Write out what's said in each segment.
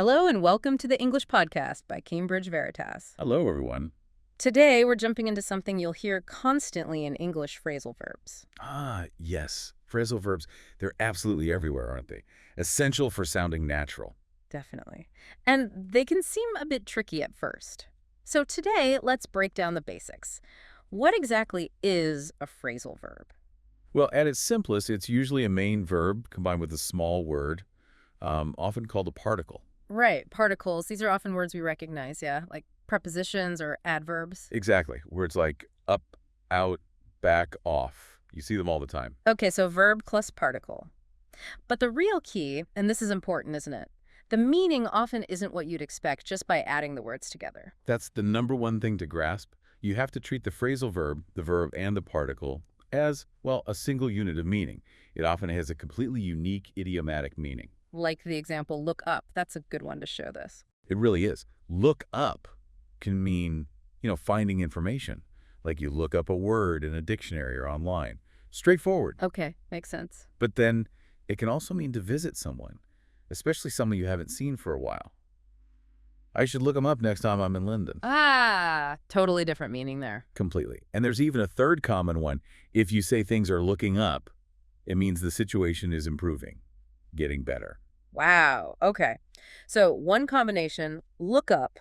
Hello and welcome to the English Podcast by Cambridge Veritas. Hello, everyone. Today, we're jumping into something you'll hear constantly in English phrasal verbs. Yes. Phrasal verbs, they're absolutely everywhere, aren't they? Essential for sounding natural. Definitely. And they can seem a bit tricky at first. So today, let's break down the basics. What exactly is a phrasal verb? Well, at its simplest, it's usually a main verb combined with a small word, often called a particle. Right, particles. These are often words we recognize, yeah? Like prepositions or adverbs. Exactly. Words like up, out, back, off. You see them all the time. Okay, so verb plus particle. But the real key, and this is important, isn't it? The meaning often isn't what you'd expect just by adding the words together. That's the number one thing to grasp. You have to treat the phrasal verb, the verb, and the particle as, well, a single unit of meaning. It often has a completely unique idiomatic meaning. Like the example, look up. That's a good one to show this. It really is. Look up can mean, finding information. Like you look up a word in a dictionary or online. Straightforward. Okay, makes sense. But then it can also mean to visit someone, especially someone you haven't seen for a while. I should look them up next time I'm in London. Totally different meaning there. Completely. And there's even a third common one. If you say things are looking up, it means the situation is improving, getting better. Wow, okay. So one combination, look up,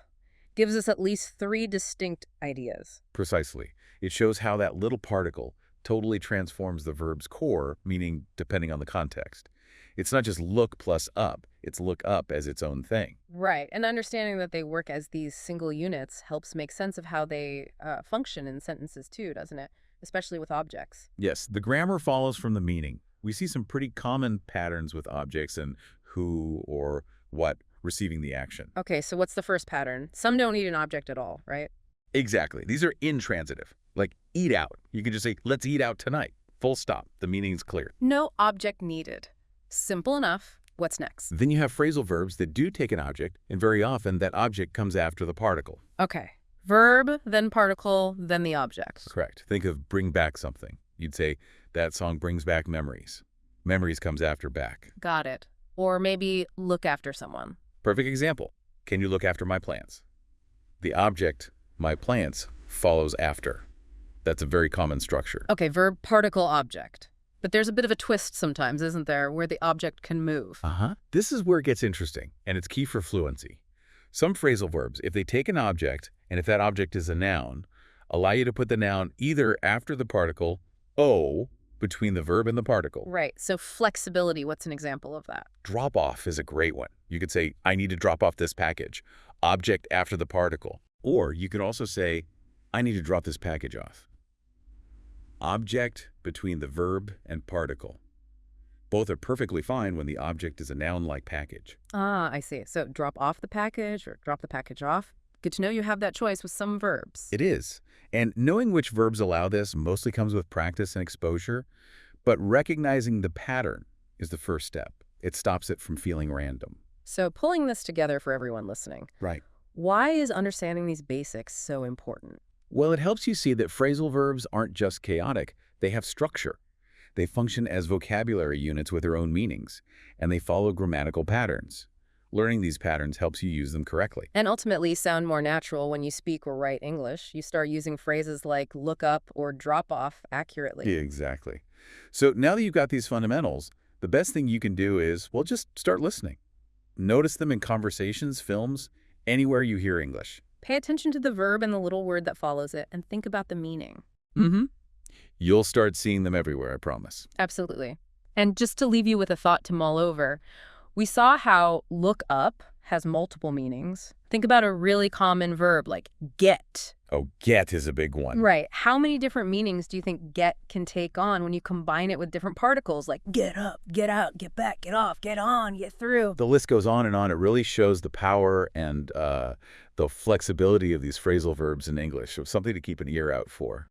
gives us at least three distinct ideas. Precisely. It shows how that little particle totally transforms the verb's core, meaning depending on the context. It's not just look plus up, it's look up as its own thing. Right, and understanding that they work as these single units helps make sense of how they function in sentences too, doesn't it? Especially with objects. Yes, the grammar follows from the meaning. We see some pretty common patterns with objects and who or what receiving the action. Okay, so what's the first pattern? Some don't need an object at all, right? Exactly. These are intransitive, like eat out. You can just say, let's eat out tonight. Full stop. The meaning's clear. No object needed. Simple enough. What's next? Then you have phrasal verbs that do take an object, and very often that object comes after the particle. Okay. Verb, then particle, then the object. Correct. Think of bring back something. You'd say, that song brings back memories. Memories comes after back. Got it. Or maybe look after someone. Perfect example. Can you look after my plants? The object, my plants, follows after. That's a very common structure. Okay, verb, particle, object. But there's a bit of a twist sometimes, isn't there, where the object can move. This is where it gets interesting, and it's key for fluency. Some phrasal verbs, if they take an object, and if that object is a noun, allow you to put the noun either after the particle, o, between the verb and the particle. Right, so flexibility, what's an example of that? Drop off is a great one. You could say, I need to drop off this package. Object after the particle. Or you could also say, I need to drop this package off. Object between the verb and particle. Both are perfectly fine when the object is a noun like package. I see. So drop off the package or drop the package off. Good to know you have that choice with some verbs. It is. And knowing which verbs allow this mostly comes with practice and exposure, but recognizing the pattern is the first step. It stops it from feeling random. So pulling this together for everyone listening. Right. Why is understanding these basics so important? Well, it helps you see that phrasal verbs aren't just chaotic. They have structure. They function as vocabulary units with their own meanings, and they follow grammatical patterns. Learning these patterns helps you use them correctly. And ultimately sound more natural when you speak or write English. You start using phrases like look up or drop off accurately. Exactly. So now that you've got these fundamentals, the best thing you can do is, well, just start listening. Notice them in conversations, films, anywhere you hear English. Pay attention to the verb and the little word that follows it, and think about the meaning. You'll start seeing them everywhere, I promise. Absolutely. And just to leave you with a thought to mull over, we saw how look up has multiple meanings. Think about a really common verb like get. Oh, get is a big one. Right. How many different meanings do you think get can take on when you combine it with different particles like get up, get out, get back, get off, get on, get through? The list goes on and on. It really shows the power and the flexibility of these phrasal verbs in English. So something to keep an ear out for.